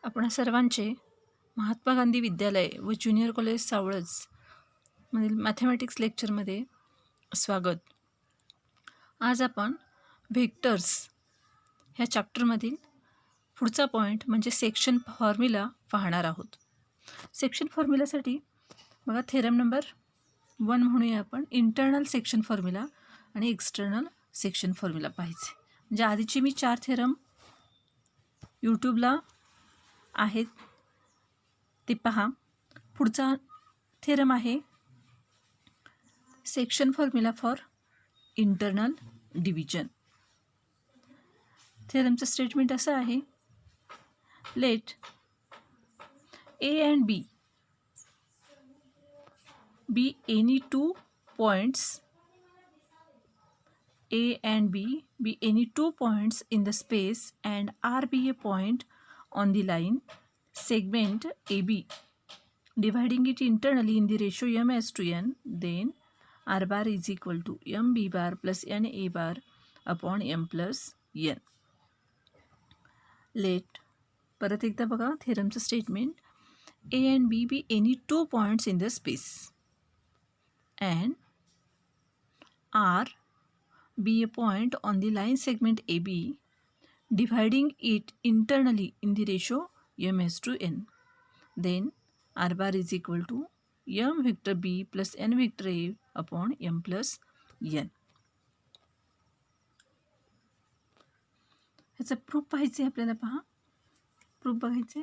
आपणा सर्वांचे महात्मा गांधी विद्यालय व ज्युनियर कॉलेज सावळज मधील मॅथमॅटिक्स लेक्चरमध्ये स्वागत. आज आपण व्हेक्टर्स ह्या चॅप्टरमधील पुढचा पॉईंट म्हणजे सेक्शन फॉर्म्युला पाहणार आहोत. सेक्शन फॉर्म्युलासाठी बघा थेरम नंबर 1 म्हणूया आपण. इंटरनल सेक्शन फॉर्म्युला आणि एक्सटर्नल सेक्शन फॉर्म्युला पाहायचे. म्हणजे आधीची मी 4 थेरम यूट्यूबला आहेत ते पहा. पुढचा थेरम आहे section formula for internal division. थेरमचं स्टेटमेंट असं आहे, let A and B be any two points A and B be any 2 points in the space and R be a point on the line segment AB dividing it internally in the ratio m as to n, then R bar is equal to m b bar plus n a bar upon m plus n. Let परत एकदा बघा थेरमचं statement. A and B be any 2 points in the space and R be a point on the line segment AB dividing it internally in the ratio m is to n. Then R bar is equal to m vector B plus n vector A upon m plus n. ह्याचा proof पाहायचे आपल्याला. पहा proof बघायचे.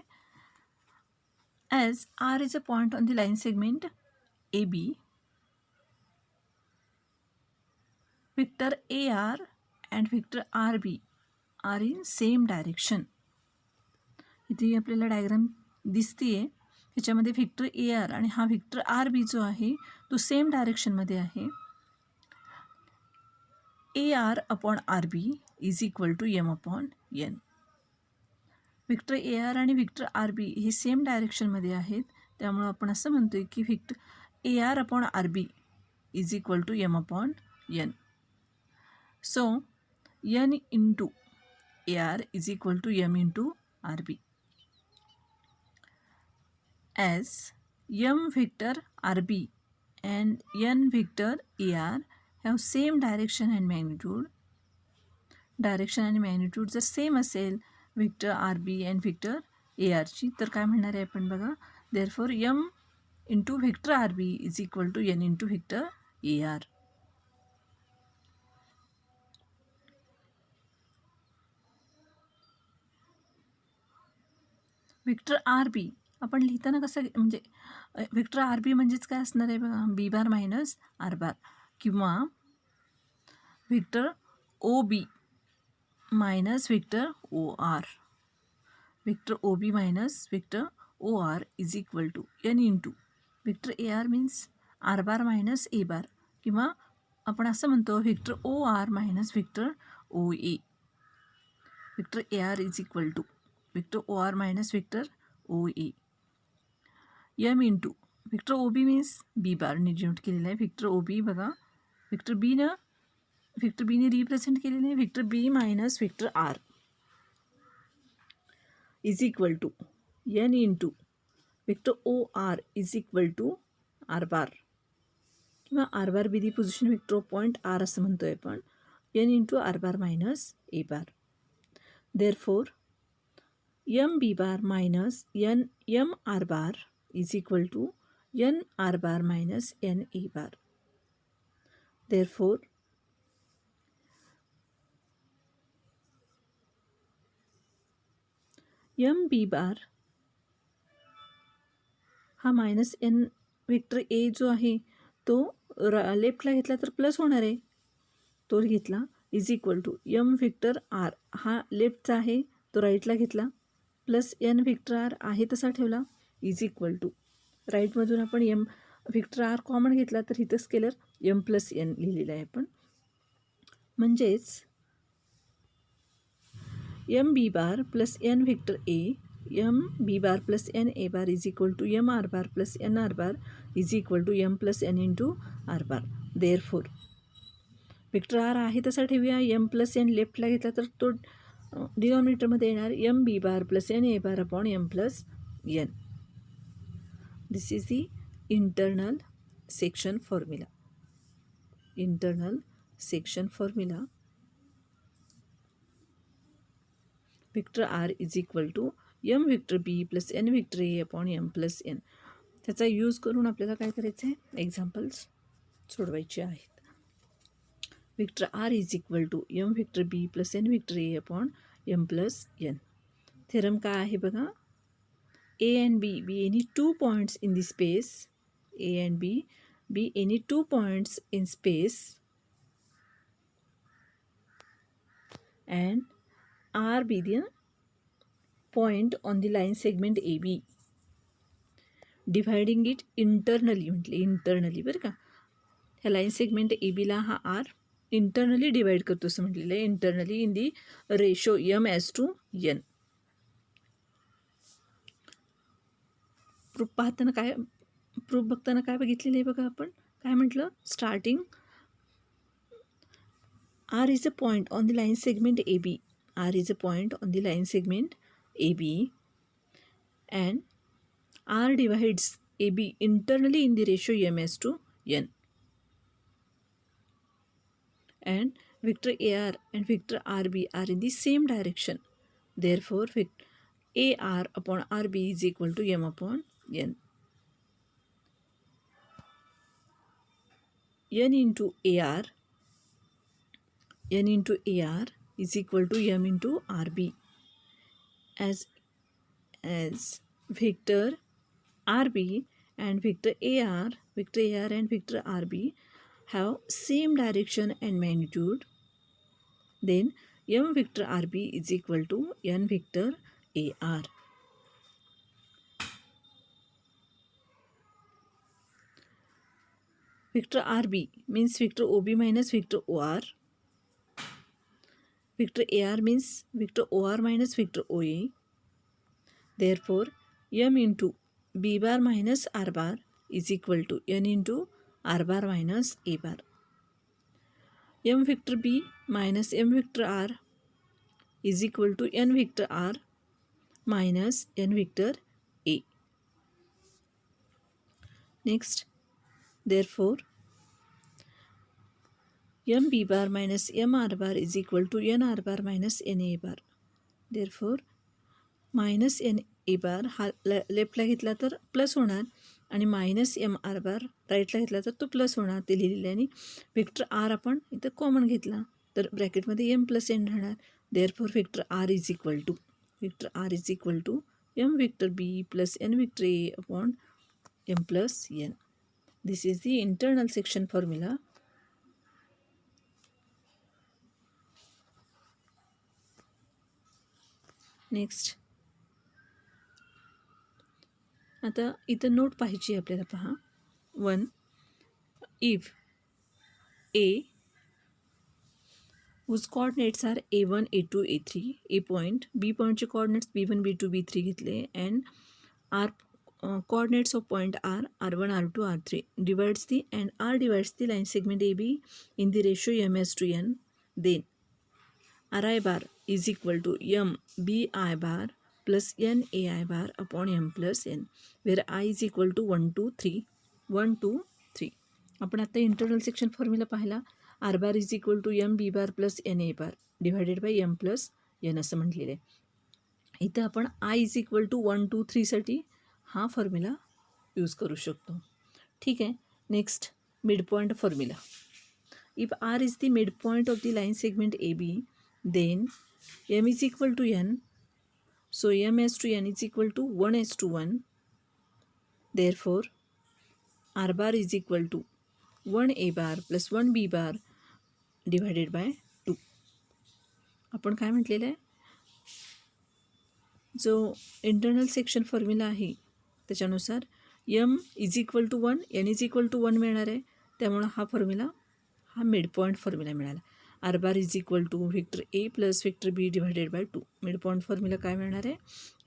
As R is a point on the line segment AB, vector AR and vector RB are in same direction. इथे आपल्याला diagram दिसतीये. ह्याच्यामध्ये vector AR आणि हा व्हेक्टर RB जो आहे तो सेम डायरेक्शनमध्ये आहे. AR upon RB is equal to m upon n. Vector AR आणि व्हेक्टर RB हे सेम डायरेक्शनमध्ये आहेत, त्यामुळं आपण असं म्हणतोय की vector AR upon RB is equal to m upon n. So n into AR is equal to m into RB. As m vector RB and n vector AR have same direction and magnitude. Direction आणि magnitude जर same असेल vector RB आणि vector ARची, तर काय म्हणणार आहे आपण बघा. Therefore m into vector RB is equal to n into vector AR. Vector RB आपण लिहिताना कसं म्हणजे व्हेक्टर RB म्हणजेच काय असणार आहे बघा, B bar minus R bar किंवा vector OB minus vector OR. Vector OB minus vector OR is equal to n into vector AR means R bar minus A bar किंवा आपण असं म्हणतो vector OR minus vector OA. Vector AR is equal to vector OR minus vector OA. m into vector OB means B bar denote केलेला आहे. Vector OB बघा vector बीने represent केलेले आहे. Vector B minus vector R is equal to n into vector OR is equal to R bar किंवा R bar be the position vector point R असं म्हणतोय आपण. n into R bar minus A bar. Therefore m B bar minus m R bar is equal to n R bar minus n A bar. Therefore m B bar हा minus n vector A जो आहे तो लेफ्टला घेतला तर plus होणार आहे, तो घेतला is equal to m vector R हा लेफ्टचा आहे तो राईटला घेतला प्लस n व्हेक्टर R आहे तसा ठेवला इज इक्वल टू राईटमधून आपण m व्हेक्टर R कॉमन घेतला तर इथं स्केलर m प्लस n लिहिलेलं आहे आपण. म्हणजेच m B bar plus n vector A m B bar plus n A bar is equal to m R bar plus n R bar is equal to m plus n into R bar. Therefore vector R आहे तसा ठेवूया. m plus n लेफ्टला घेतला तर तो डिनॉमिनेटरमध्ये येणार M B bar plus N A bar upon M plus N. This is the internal section formula. Internal section formula vector R is equal to M vector B plus N vector A upon M plus N. त्याचा use करून आपल्याला काय करायचं आहे, examples सोडवायचे आहेत. Vector R is equal to M vector B plus N vector A upon M plus N. Theorem काय आहे बघा, A and B be any two points in the space. A and B be any two points in space, and R be the point on the line segment AB. Dividing it internally म्हटले, internally बरं का. ह्या line segment ए बीला हा R internally divide करतो असं म्हटलेलं आहे. Internally in the ratio M is to N. Proof पाहताना काय, प्रूफ बघताना काय बघितलेलं आहे बघा, आपण काय म्हटलं, starting R is a point on the line segment A B. R is a point on the line segment A B and R divides A B internally in the ratio M is to n. And vector AR and vector RB are in the same direction. Therefore, AR upon RB is equal to M upon N. N into AR is equal to M into RB. As vector RB and vector AR and vector RB have same direction and magnitude, then M vector RB is equal to N vector AR. Vector RB means vector OB minus vector OR. Vector AR means vector OR minus vector OA. Therefore, M into B bar minus R bar is equal to N into R bar minus A bar. M vector B minus M vector R is equal to N vector R minus N vector A. Next, therefore, M B bar minus M R bar is equal to N R bar minus N A bar. Therefore, minus N A bar हा लेफ्टला घेतला तर plus होणार आणि minus M R bar राईटला घेतला तर तो प्लस होणार, ते लिहिलेले. आणि व्हेक्टर आर आपण इथं कॉमन घेतला तर ब्रॅकेटमध्ये एम प्लस एन राहणार. Therefore vector R is equal to M vector B plus N vector A upon M plus N. This is the internal section formula. Next, आता इथं नोट पाहिजे आपल्याला, पहा. 1. If A whose coordinates are a1 a2 a3, a point, b पॉईंटचे coordinates b1 b2 b3 घेतले and r coordinates of point r r1 r2 r3 divides the line segment ab in the ratio ms to n, then ri bar is equal to m bi bar plus n ai bar upon m plus n, where I is equal to 1 2 3. आपण आता internal section formula पाहिला. R bar is equal to m B bar plus N A bar divided by m plus n असं म्हटलेलं आहे. इथं आपण i is equal to 1 2 3साठी हा फॉर्म्युला यूज करू शकतो. ठीक आहे. Next, mid point formula. If R is the mid point of the line segment A B, then m is equal to n. So m s to n is equal to 1 s to 1. Therefore, r bar is equal to 1 a bar plus 1 b bar divided by 2. आपण काय म्हटलेलं आहे, जो internal section formula आहे त्याच्यानुसार m is equal to 1 n is equal to 1 मिळणार आहे. त्यामुळं हा फॉर्म्युला हा मिड पॉईंट फॉर्म्युला मिळाला. R bar is equal to vector A plus vector B divided by 2. Mid point formula काय मिळणार आहे,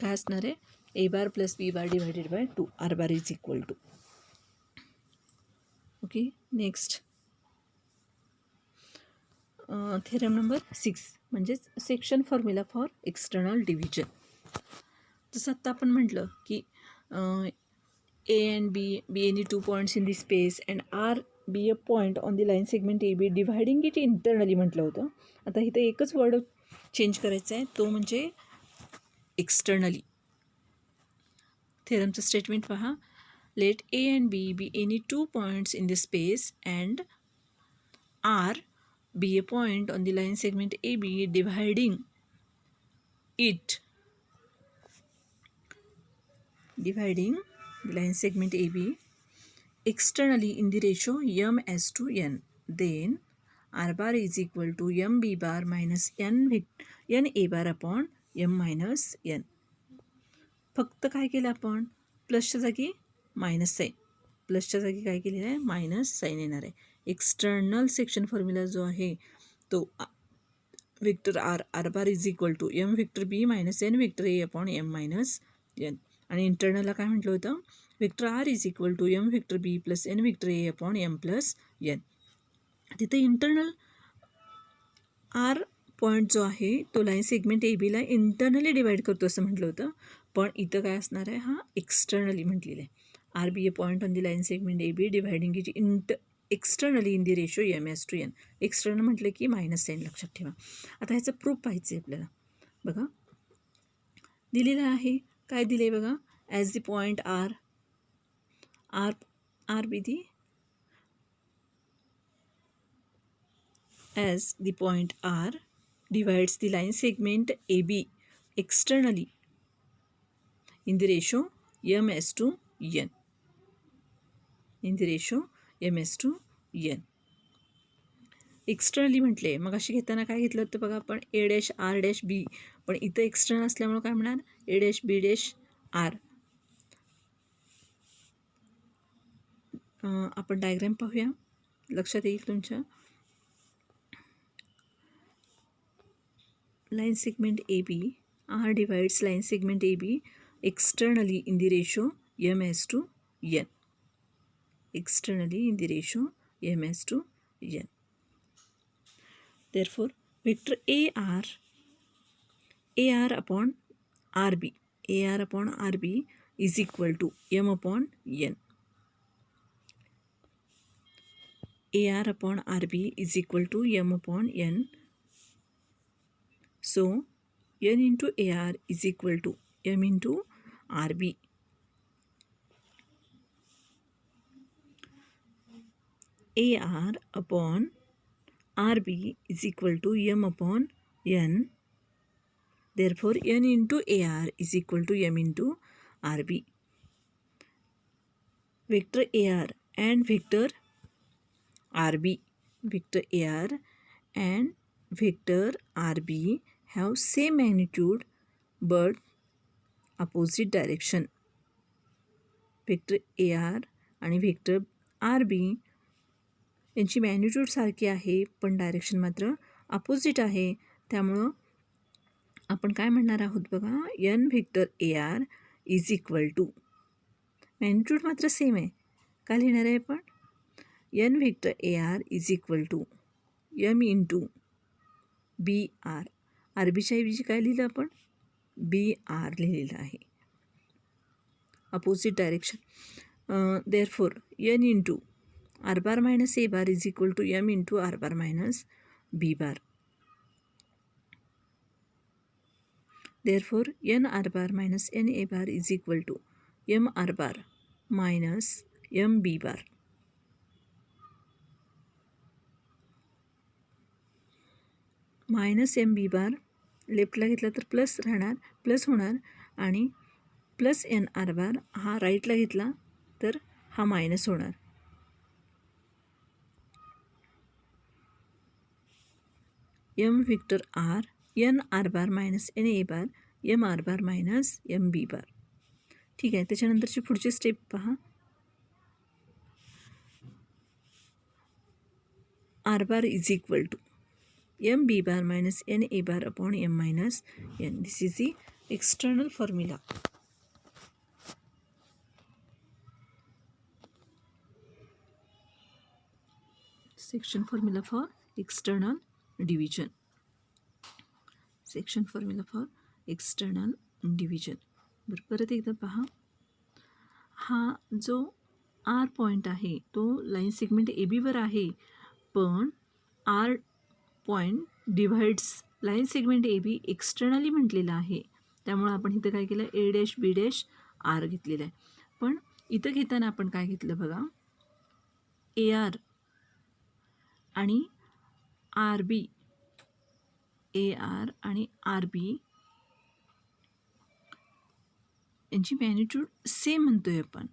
काय असणार आहे, A bar plus B bar divided by 2. R bar is equal to. Okay. Next, theorem number 6. म्हणजेच section formula for external division. जसं आत्ता आपण म्हटलं की A and B any 2 points in the space and R be a point on the line segment AB dividing it internally म्हटलं होतं. आता इथं एकच वर्ड चेंज करायचा आहे, तो म्हणजे एक्सटर्नली. थेरमचं स्टेटमेंट पहा. Let A and B be any 2 points in the space and R be a point on the line segment AB dividing the line segment AB externally in the ratio m as to n. Then R bar is equal to m b bar minus n a bar upon m minus n. फक्त काय केलं आपण, प्लसच्या जागी minus sine, प्लसच्या जागी काय केलेलं आहे, minus sine येणार आहे. एक्सटर्नल सेक्शन फॉर्म्युला जो आहे तो vector R bar is equal to m vector B minus n vector A upon m minus n. आणि इंटरनलला काय म्हटलं होतं, vector R is equal to m vector B plus n vector A upon M plus n. तिथे internal R point जो आहे तो line segment ए बीला इंटरनली डिवाईड करतो असं म्हटलं होतं, पण इथं काय असणार आहे, हा एक्सटर्नली म्हटलेला आहे. R B a point on the line segment A B dividing it externally in the ratio M is to n. External म्हटलं की मायनस साईन लक्षात ठेवा. आता ह्याचं प्रूफ पाहायचं आहे आपल्याला. बघा दिलेलं आहे, काय दिलं आहे बघा, as the point R R R be the as the point R divides the line segment AB externally in the ratio m s to n. in the ratio m s to n. Externally म्हटले, मग अशी घेताना काय घेतलं होतं बघा आपण, A dash R dash B, पण इथं एक्सटर्नल असल्यामुळे काय म्हणणार, A dash B dash R. आपण डायग्राम पाहूया, लक्षात येईल तुमच्या. line segment AB, R divides line segment AB externally in the ratio m s to n. Externally in the ratio m s to n. Therefore, vector AR upon RB, AR upon RB is equal to m upon n. AR upon RB is equal to m upon n. So, n into AR is equal to m into RB. AR upon RB is equal to m upon n. Therefore, n into AR is equal to m into RB. Vector AR and vector RB. Vector AR and vector RB have same magnitude but opposite direction. Vector AR आणि vector RB यांची magnitude सारखी आहे पण direction मात्र opposite आहे. त्यामुळं आपण काय म्हणणार आहोत बघा, n vector A R is equal to, magnitude मात्र सेम आहे, काय लिहिणार आहे आपण, n vector A R is equal to m into B R. R बीच्या ऐवजी काय लिहिलं आपण, बी आर लिहिलेलं आहे, opposite direction. Therefore n into R bar minus A bar is equal to m into R bar minus B bar. Therefore, n r bar minus n a bar is equal to m r bar minus m b bar. Minus M B bar लेफ्टला घेतला तर plus राहणार, plus होणार, आणि plus N R बार हा राईटला घेतला तर हा मायनस होणार. M vector R n R bar minus N A bar m R bar minus M B bar. ठीक आहे, त्याच्यानंतरची पुढची स्टेप पहा. R bar is equal to m B bar minus N A bar upon m minus n. This is the external formula. Section formula for external division. Section formula for external division. बरं, परत एकदा पहा. हा जो R point आहे तो line segment ए बीवर आहे, पण R point divides line segment A B externally म्हटलेलं आहे. त्यामुळं आपण इथं काय केलं, A dash B dash R घेतलेलं आहे. पण इथं घेताना आपण काय घेतलं बघा, ए आर आणि आर बी, ए आर आणि आर बी यांची मॅग्निट्यूड सेम म्हणतोय आपण,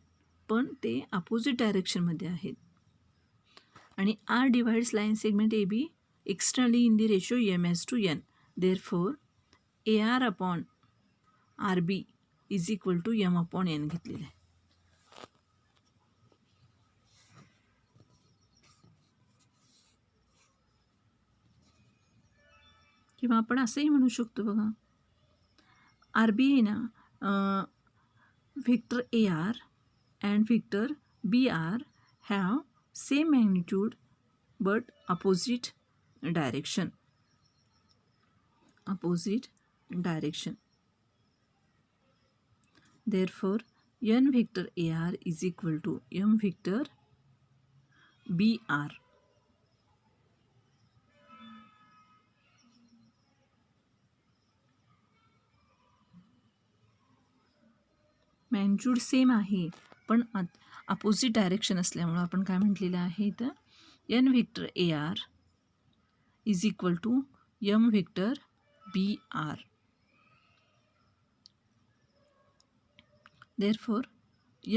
पण ते अपोजिट डायरेक्शनमध्ये आहेत. आणि R divides line segment A B externally in the ratio M is to n. Therefore A R upon R B is equal to m upon n घेतलेलं आहे. किंवा आपण असंही म्हणू शकतो बघा, आर बी आहे ना, vector A R and vector B R have same magnitude but opposite direction. Therefore n vector AR is equal to m vector BR. Magnitude same आहे, पण अपोजिट डायरेक्शन असल्यामुळं आपण काय म्हटलेलं आहे इथं, n vector AR is equal to m vector BR. Therefore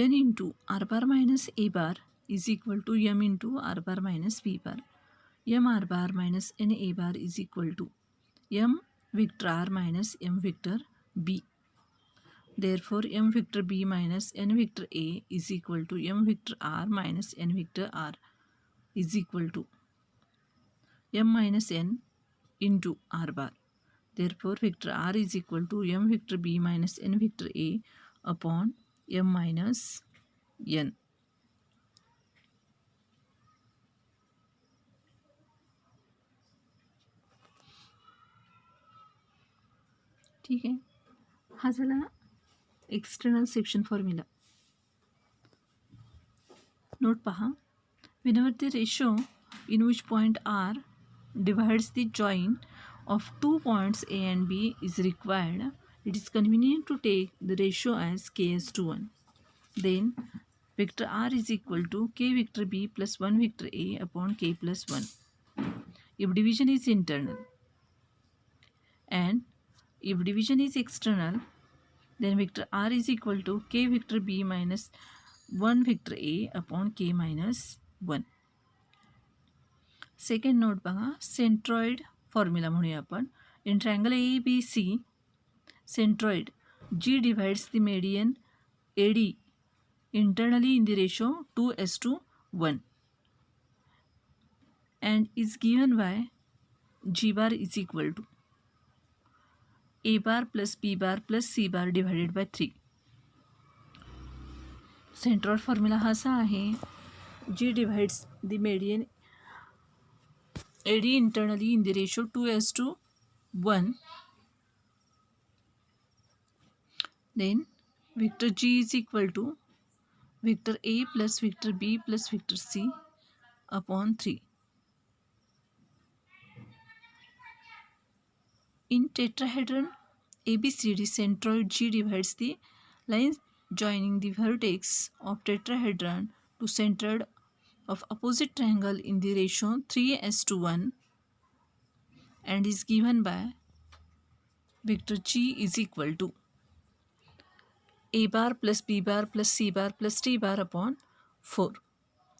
n into r bar minus a bar is equal to m into r bar minus b bar. m r bar minus n a bar is equal to m vector r minus m vector b. Therefore m vector b minus n vector a is equal to m vector r minus n vector r is equal to m minus n into r bar. Therefore vector r is equal to m vector b minus n vector a upon m minus n. ठीक आहे. हा झाला external section formula. Note पहा, whenever the ratio in which point R divides the join of two points A and B is required, it is convenient to take the ratio as Ks to 1. Then vector R is equal to K vector B plus 1 vector A upon K plus 1. If division is internal and if division is external, then vector R is equal to K vector B minus 1 vector A upon K minus 1. Second note बघा, centroid formula म्हणूया आपण. In triangle A B C, centroid G divides the median AD internally in the ratio 2:1 and is given by G bar is equal to A bar plus B bar plus C bar divided by 3. Centroid formula हा असा आहे, G divides the median AD internally in the ratio 2:1. Then vector G is equal to vector A plus vector B plus vector C upon 3. In tetrahedron ABCD, centroid G divides the lines joining the vertex of tetrahedron to centroid of opposite triangle in the ratio 3:1 and is given by vector G is equal to A bar plus B bar plus C bar plus T bar upon 4.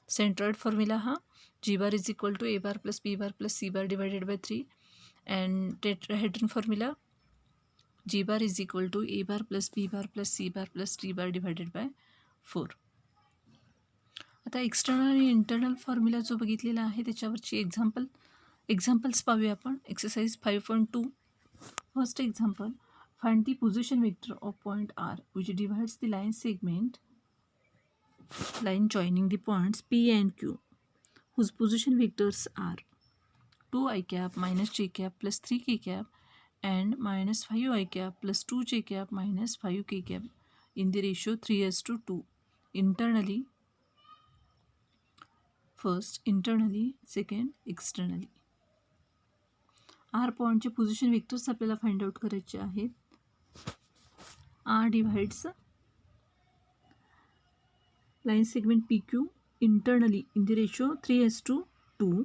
Centroid formula ha, G bar is equal to A bar plus B bar plus C bar divided by 3, and tetrahedron formula G bar is equal to A bar plus B bar plus C bar plus T bar divided by 4. आता external आणि internal formula जो बघितलेला आहे त्याच्यावरची examples पाहूया आपण. Exercise 5.2. First example, find the position vector of point R which divides the line joining the points P and Q, whose position vectors are 2 i cap minus j cap plus 3 k cap and minus 5 I cap plus 2 j cap minus 5 k cap in the ratio 3:2. Internally, first internally, second externally. R पॉईंटचे position vectors आपल्याला find out करायचे आहेत. R divides line segment PQ internally in the ratio 3:2.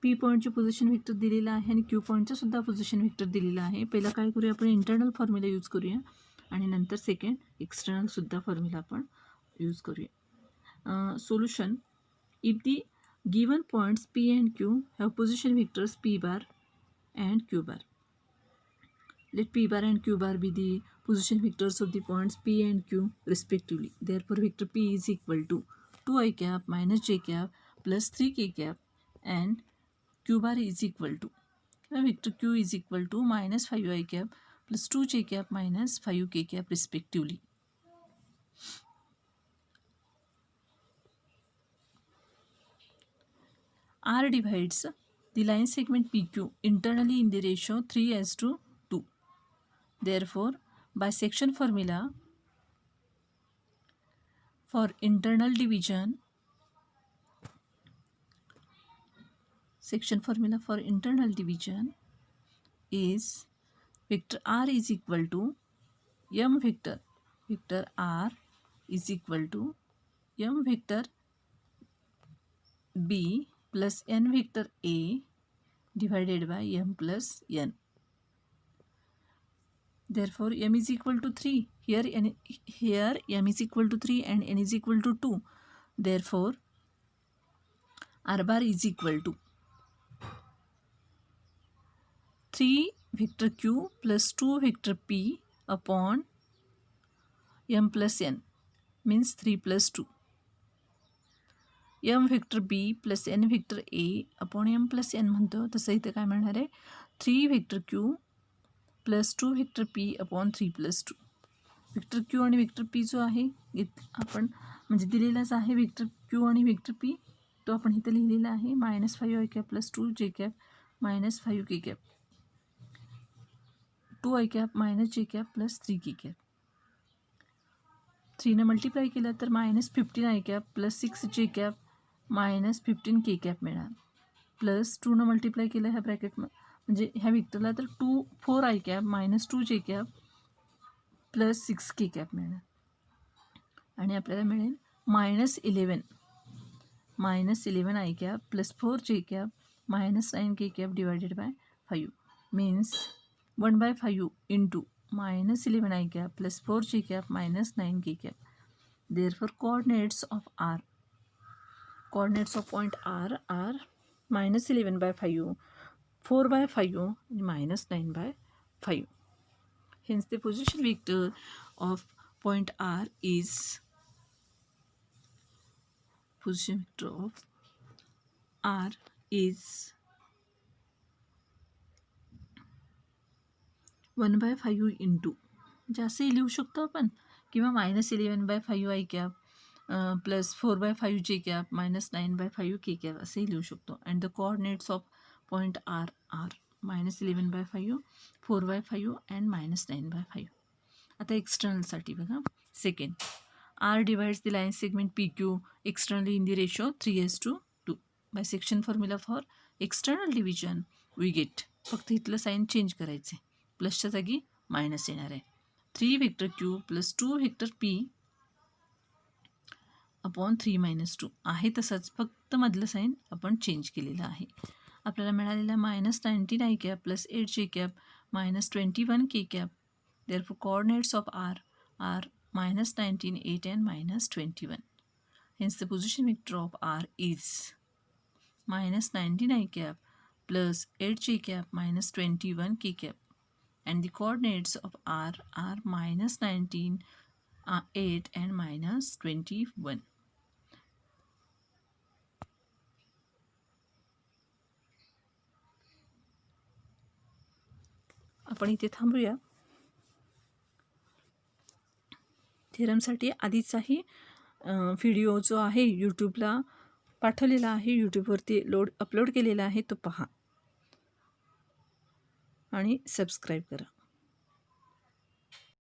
P पॉईंटचे position vector दिलेला आहे आणि Q पॉईंटचा सुद्धा पोझिशन वेक्टर दिलेला आहे. पहिला काय करूया, आपण इंटरनल फॉर्म्युला यूज करूया आणि नंतर सेकंड एक्सटर्नल सुद्धा फॉर्म्युला आपण यूज करूया. Solution. If the given points P and Q have position vectors P bar and Q bar. Let P bar and Q bar be the position vectors of the points P and Q respectively. Therefore, vector P is equal to 2 I cap minus j cap plus 3 k cap and Q bar is equal to vector Q is equal to minus 5 I cap plus 2 j cap minus 5 k cap respectively. R divides the line segment PQ internally in the ratio 3:2. Therefore, by section formula for internal division, section formula for internal division is vector R is equal to m vector R is equal to m vector B plus n vector A divided by m plus n. Therefore, m is equal to 3. Here m is equal to 3 and n is equal to 2. Therefore, R bar is equal to 3 vector Q plus 2 vector P upon m plus n, means 3 plus 2. m vector B plus n vector A upon m plus n म्हणतो, तसं इथे काय म्हणणार आहे, 3 vector Q plus 2 vector P upon 3 plus 2. Vector Q आणि vector P जो आहे आपण म्हणजे दिलेलाच आहे, वेक्टर Q आणि वेक्टर P तो आपण इथे लिहिलेला आहे. minus 5 I cap plus 2 j cap minus 5 k cap, 2 I cap minus j cap plus 3 k cap. 3 ने मल्टिप्लाय केलं तर minus 15 I cap plus 6 j cap minus 15 k cap मिळणार, प्लस 2 न मल्टिप्लाय केलं ह्या ब्रॅकेट म्हणजे ह्या वेक्टरला तर 4 I cap minus 2 j cap plus 6 k cap मिळणार आणि आपल्याला मिळेल -11 I cap plus 4 j cap minus 9 k cap divided by 5, means 1/5 into -11 I cap plus 4 j cap minus 9 k cap. Therefore, coordinates of point R are -11/5, 4/5 and -9/5. Hence, the position vector of point R is 1/5 into, जास्तही लिहू शकतो आपण, किंवा -11/5 I cap plus 4/5 j cap minus 9/5 k cap असेही लिहू शकतो. And the coordinates of point R are -11/5, 4/5 and -9/5. आता एक्सटर्नलसाठी बघा. Second, R divides the line segment PQ externally in the ratio 3:2. By section formula for external division we get, फक्त इथलं sine change करायचे, प्लसच्या जागी minus येणार आहे. 3 vector Q plus 2 vector P upon 3 - 2 आहे तसंच, फक्त मधलं साईन आपण चेंज केलेलं आहे. आपल्याला मिळालेला -19 I cap plus 8 j cap minus 21 k cap. Therefore, coordinates of R are -19, 8 and -21. Hence, the position vector of R is -19 I cap plus 8 j cap minus 21 k cap. And the coordinates of R are -19, 8 and -21. आपण इथे थांबूया. थेरमसाठी आधीचाही video जो आहे यूट्यूबला पाठवलेला आहे, यूट्यूबवरती upload केलेला आहे, तो पहा. आणि सबस्क्राईब करा.